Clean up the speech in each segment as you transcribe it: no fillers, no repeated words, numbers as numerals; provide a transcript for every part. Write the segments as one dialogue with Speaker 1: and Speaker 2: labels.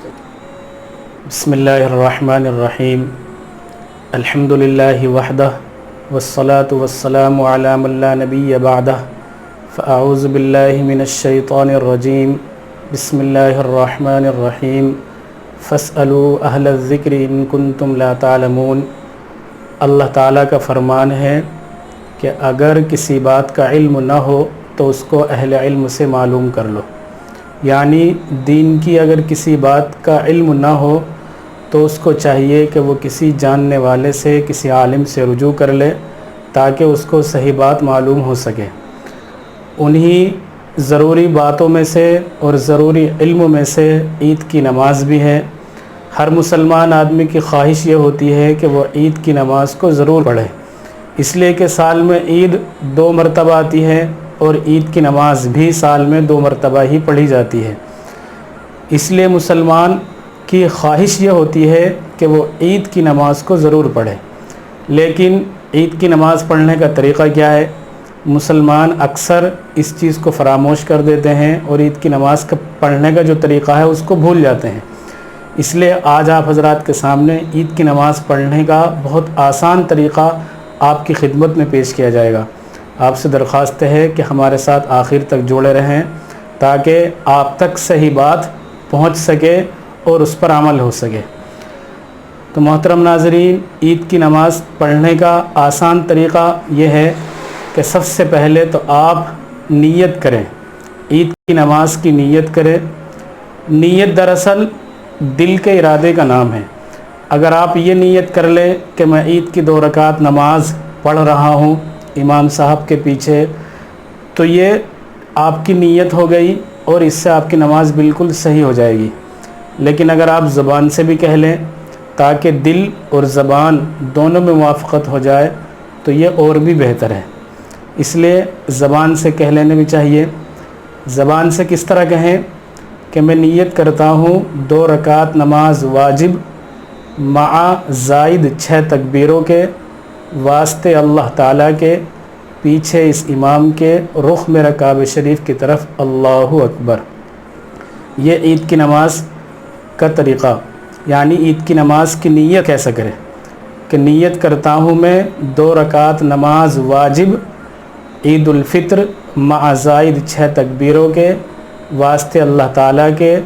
Speaker 1: बिस्मिल्लाहिर्रहमानिर्रहीम अल्हम्दुलिल्लाहि वहदह वस्सलातु वस्सलामु अला मन ला नबिय्य बअदह फ़अऊज़ु बिल्लाहि मिनश्शैतानिर्रजीम बिस्मिल्लाहिर्रहमानिर्रहीम फ़स्अलू अहलज़्ज़िक्रि इन कुन्तुम ला तालमून। अल्लाह ताला का फ़रमान है कि अगर किसी बात का इल्म न हो तो उसको अहले इल्म से मालूम कर लो। यानी दीन की अगर किसी बात का इल्म न हो तो उसको चाहिए कि वो किसी जानने वाले से, किसी आलिम से रुजू कर ले ताकि उसको सही बात मालूम हो सके। उन्हीं ज़रूरी बातों में से और ज़रूरी इल्म में से ईद की नमाज़ भी है। हर मुसलमान आदमी की ख्वाहिश ये होती है कि वो ईद की नमाज़ को ज़रूर पढ़े, इसलिए कि साल में ईद 2 मरतबा आती है और ईद की नमाज़ भी साल में 2 मरतबा ही पढ़ी जाती है। इसलिए मुसलमान की ख्वाहिश ये होती है कि वो ईद की नमाज़ को ज़रूर पढ़े। लेकिन ईद की नमाज़ पढ़ने का तरीक़ा क्या है? मुसलमान अक्सर इस चीज़ को फ़रामोश कर देते हैं और ईद की नमाज़ का पढ़ने का जो तरीक़ा है उसको भूल जाते हैं। इसलिए आज आप हज़रात के सामने ईद की नमाज़ पढ़ने का बहुत आसान तरीक़ा आपकी खिदमत में पेश किया जाएगा। आपसे दरख्वास्त है कि हमारे साथ आखिर तक जुड़े रहें ताकि आप तक सही बात पहुंच सके और उस पर अमल हो सके। तो मोहतरम नाज़रीन, ईद की नमाज़ पढ़ने का आसान तरीक़ा यह है कि सबसे पहले तो आप नीयत करें, ईद की नमाज़ की नीयत करें। नीयत दरअसल दिल के इरादे का नाम है। अगर आप ये नीयत कर लें कि मैं ईद की 2 रकात नमाज़ पढ़ रहा हूँ इमाम साहब के पीछे, तो ये आपकी नीयत हो गई और इससे आपकी नमाज़ बिल्कुल सही हो जाएगी। लेकिन अगर आप ज़बान से भी कह लें ताकि दिल और ज़बान दोनों में मुवाफ़क़त हो जाए तो ये और भी बेहतर है। इसलिए ज़बान से कह लेने भी चाहिए। ज़बान से किस तरह कहें कि मैं नीयत करता हूँ 2 रकात नमाज वाजिब मआ ज़ाइद 6 तकबीरों के वास्ते अल्लाह ताला के, पीछे इस इमाम के, रुख मेरा काबे शरीफ की तरफ अल्लाहु अकबर। ये ईद की नमाज़ का तरीक़ा। यानी ईद की नमाज़ की नीयत कैसे करें कि नीयत करता हूँ मैं 2 रकात नमाज वाजिब ईद उल फ़ित्र मआ ज़ाइद 6 तकबीरों के वास्ते अल्लाह ताला के,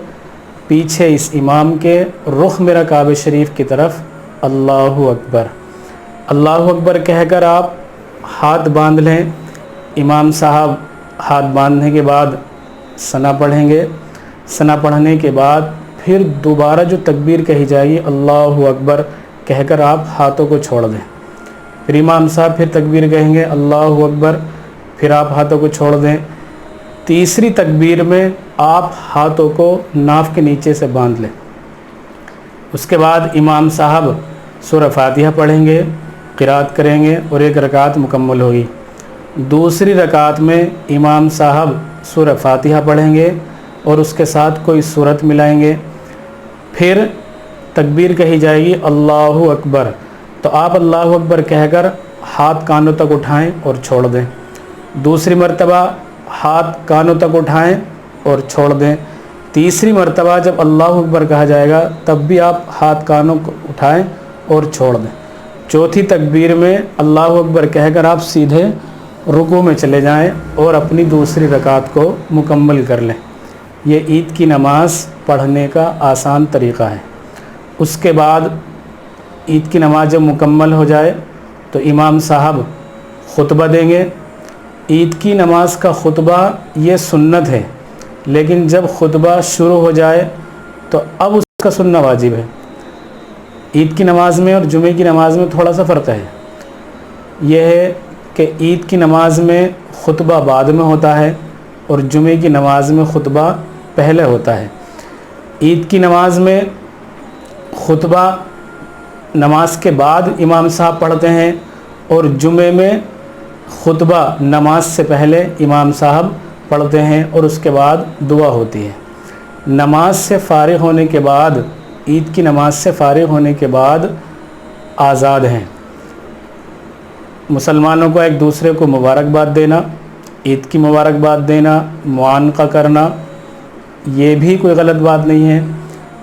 Speaker 1: पीछे इस इमाम के, रुख मेरा काबे शरीफ की तरफ अल्लाहु अकबर। अल्लाहु अकबर कहकर आप हाथ बांध लें। इमाम साहब हाथ बांधने के बाद सना पढ़ेंगे। सना पढ़ने के बाद फिर दोबारा जो तकबीर कही जाएगी अल्लाहु अकबर कहकर आप हाथों को छोड़ दें। फिर इमाम साहब फिर तकबीर कहेंगे अल्लाहु अकबर, फिर आप हाथों को छोड़ दें। तीसरी तकबीर में आप हाथों को नाफ के नीचे से बांध लें। उसके बाद इमाम साहब सूरह फातिहा पढ़ेंगे, क़िरात करेंगे और 1 रकात मुकम्मल होगी। दूसरी रकात में इमाम साहब सूरह फातिहा पढ़ेंगे और उसके साथ कोई सूरत मिलाएंगे। फिर तकबीर कही जाएगी अल्लाहु अकबर, तो आप अल्लाहु अकबर कहकर हाथ कानों तक उठाएं और छोड़ दें। दूसरी मर्तबा हाथ कानों तक उठाएं और छोड़ दें। तीसरी मर्तबा जब अल्लाहु अकबर कहा जाएगा तब भी आप हाथ कानों को उठाएं और छोड़ दें। चौथी तकबीर में अल्लाहु अकबर कहकर आप सीधे रुकू में चले जाएं और अपनी दूसरी रकात को मुकम्मल कर लें। ये ईद की नमाज़ पढ़ने का आसान तरीक़ा है। उसके बाद ईद की नमाज़ जब मुकम्मल हो जाए तो इमाम साहब खुतबा देंगे। ईद की नमाज़ का खुतबा ये सुन्नत है, लेकिन जब खुतबा शुरू हो जाए तो अब उसका सुनना वाजिब है। ईद की नमाज़ में और जुमे की नमाज़ में थोड़ा सा फ़र्क है। यह है कि ईद की नमाज़ में खुतबा बाद में होता है और जुमे की नमाज़ में खुतबा पहले होता है। ईद की नमाज़ में खुतबा नमाज के बाद इमाम साहब पढ़ते हैं और जुमे में खुतबा नमाज से पहले इमाम साहब पढ़ते हैं और उसके बाद दुआ होती है। नमाज से फ़ारिग़ होने के बाद, ईद की नमाज से फ़ारिग़ होने के बाद आज़ाद हैं। मुसलमानों को एक दूसरे को मुबारकबाद देना, ईद की मुबारकबाद देना, मुआनक़ा करना, ये भी कोई गलत बात नहीं है।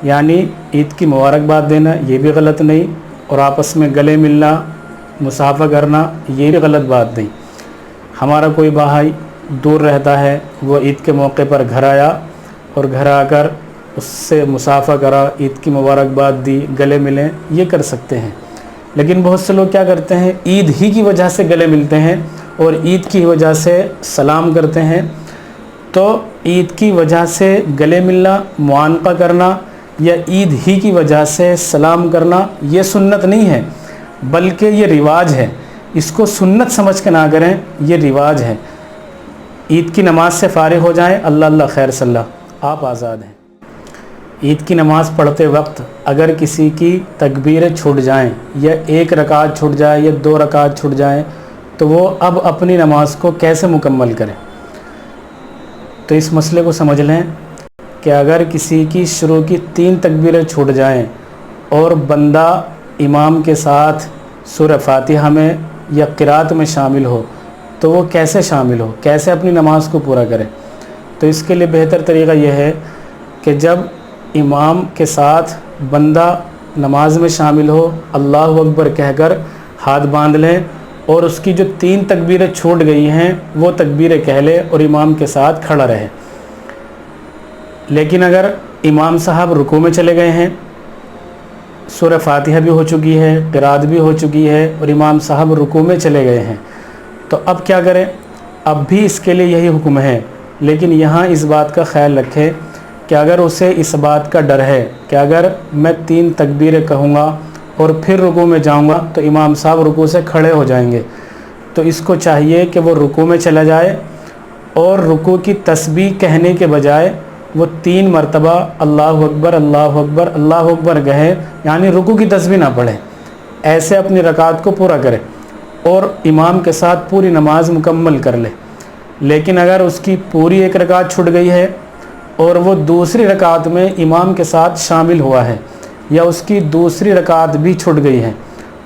Speaker 1: यानी ईद की मुबारकबाद देना ये भी गलत नहीं, और आपस में गले मिलना, मुसाफा करना ये भी गलत बात नहीं। हमारा कोई भाई दूर रहता है, वो ईद के मौके पर घर आया और घर आकर उससे मुसाफा करा, ईद की मुबारकबाद दी, गले मिले, ये कर सकते हैं। लेकिन बहुत से लोग क्या करते हैं, ईद ही की वजह से गले मिलते हैं और ईद की वजह से सलाम करते हैं। तो ईद की वजह से गले मिलना, मुआनका करना या ईद ही की वजह से सलाम करना ये सुन्नत नहीं है, बल्कि ये रिवाज है। इसको सुन्नत समझ के ना करें, ये रिवाज है। ईद की नमाज से फारिग हो जाएं, अल्लाह अल्लाह खैर सल्ला, आप आज़ाद हैं। ईद की नमाज़ पढ़ते वक्त अगर किसी की तकबीरें छूट जाएं या एक रकात छूट जाए या 2 रकात छूट जाएं, तो वो अब अपनी नमाज को कैसे मुकम्मल करें। तो इस मसले को समझ लें कि अगर किसी की शुरू की 3 तकबीरें छूट जाएं और बंदा इमाम के साथ सूरह फातिहा में या क़िरात में शामिल हो, तो वो कैसे शामिल हो, कैसे अपनी नमाज को पूरा करे। तो इसके लिए बेहतर तरीक़ा यह है कि जब इमाम के साथ बंदा नमाज में शामिल हो, अल्लाहु अकबर कहकर हाथ बांध लें और उसकी जो 3 तकबीरें छूट गई हैं वो तकबीरें कह ले और इमाम के साथ खड़ा रहे। लेकिन अगर इमाम साहब रुकू में चले गए हैं, सूरह फातिहा भी हो चुकी है, क़िरात भी हो चुकी है और इमाम साहब रुकू में चले गए हैं, तो अब क्या करें। अब भी इसके लिए यही हुक्म है, लेकिन यहाँ इस बात का ख्याल रखें कि अगर उसे इस बात का डर है कि अगर मैं 3 तकबीरें कहूँगा और फिर रुकू में जाऊँगा तो इमाम साहब रुकू से खड़े हो जाएंगे, तो इसको चाहिए कि वो रुकू में चला जाए और रुकू की तस्बीह कहने के बजाय वो 3 मरतबा अल्लाहु अकबर अल्लाहु अकबर अल्लाहु अकबर कहे, यानी रुकू की तस्बीह ना पढ़े। ऐसे अपनी रकात को पूरा करे और इमाम के साथ पूरी नमाज मुकम्मल कर ले। लेकिन अगर उसकी पूरी 1 रकात छूट गई है और वो दूसरी रकात में इमाम के साथ शामिल हुआ है, या उसकी दूसरी रकात भी छूट गई है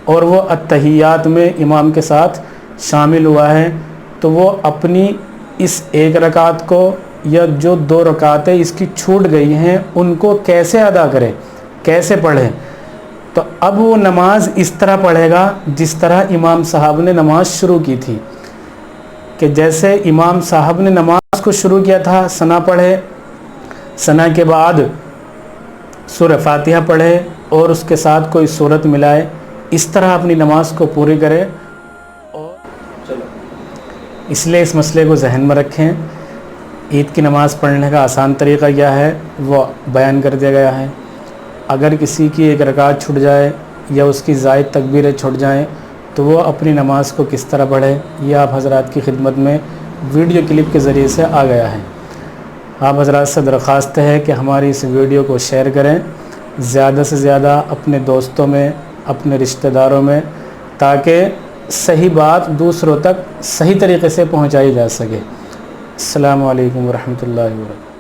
Speaker 1: और वो अत्तहियात में इमाम के साथ शामिल हुआ है, तो वो अपनी इस 1 रकात को या जो 2 रकातें इसकी छूट गई हैं उनको कैसे अदा करें, कैसे पढ़ें। तो अब वो नमाज इस तरह पढ़ेगा जिस तरह इमाम साहब ने नमाज शुरू की थी, कि जैसे इमाम साहब ने नमाज को शुरू किया था, सना पढ़े, सना के बाद सूरह फातिहा पढ़े और उसके साथ कोई सूरत मिलाए, इस तरह अपनी नमाज को पूरी करे। और इसलिए इस मसले को जहन में रखें। ईद की नमाज़ पढ़ने का आसान तरीक़ा क्या है वो बयान कर दिया गया है। अगर किसी की 1 रकात छूट जाए या उसकी ज़ायद तकबीरें छूट जाएं, तो वो अपनी नमाज को किस तरह पढ़े, यह आप हज़रात की खिदमत में वीडियो क्लिप के ज़रिए से आ गया है। आप हज़रात से दरख्वास्त है कि हमारी इस वीडियो को शेयर करें ज़्यादा से ज़्यादा अपने दोस्तों में, अपने रिश्तेदारों में, ताकि सही बात दूसरों तक सही तरीक़े से पहुँचाई जा सके। अस्सलामु अलैकुम व रहमतुल्लाहि व बरकातहू।